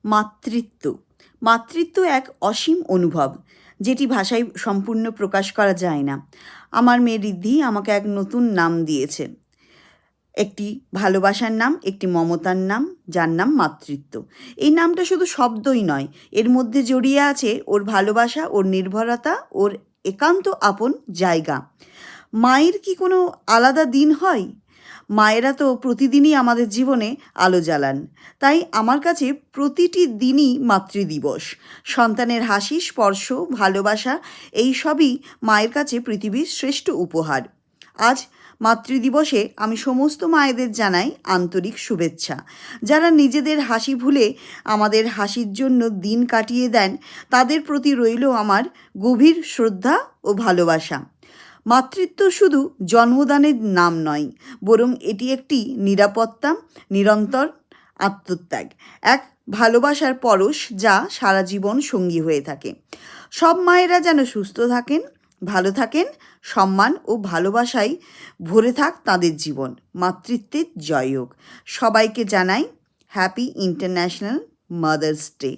মাতৃত্ব। মাতৃত্ব এক অসীম অনুভব, যেটি ভাষায় সম্পূর্ণ প্রকাশ করা যায় না। আমার মেয়ে ঋদ্ধি আমাকে এক নতুন নাম দিয়েছে, একটি ভালোবাসার নাম, একটি মমতার নাম, যার নাম মাতৃত্ব। এই নামটা শুধু শব্দই নয়, এর মধ্যে জড়িয়ে আছে ওর ভালোবাসা, ওর নির্ভরতা, ওর একান্ত আপন জায়গা। মায়ের কি কোনো আলাদা দিন হয়? মায়েরা তো প্রতিদিনই আমাদের জীবনে আলো জ্বালান। তাই আমার কাছে প্রতিটি দিনই মাতৃদিবস। সন্তানের হাসি, স্পর্শ, ভালোবাসা, এই সবই মায়ের কাছে পৃথিবীর শ্রেষ্ঠ উপহার। আজ মাতৃদিবসে আমি সমস্ত মায়েদের জানাই আন্তরিক শুভেচ্ছা। যারা নিজেদের হাসি ভুলে আমাদের হাসির জন্য দিন কাটিয়ে দেন, তাদের প্রতি রইল আমার গভীর শ্রদ্ধা ও ভালোবাসা। মাতৃত্ব শুধু জন্মদানের নাম নয়, বরং এটি একটি নিরাপত্তা, নিরন্তর আত্মত্যাগ, এক ভালোবাসার পরশ যা সারা জীবন সঙ্গী হয়ে থাকে। সব মায়েরা যেন সুস্থ থাকেন, ভালো থাকেন, সম্মান ও ভালোবাসায় ভরে থাক তাদের জীবন। মাতৃত্বের জয় হোক। সবাইকে জানাই হ্যাপি ইন্টারন্যাশনাল মাদার্স ডে।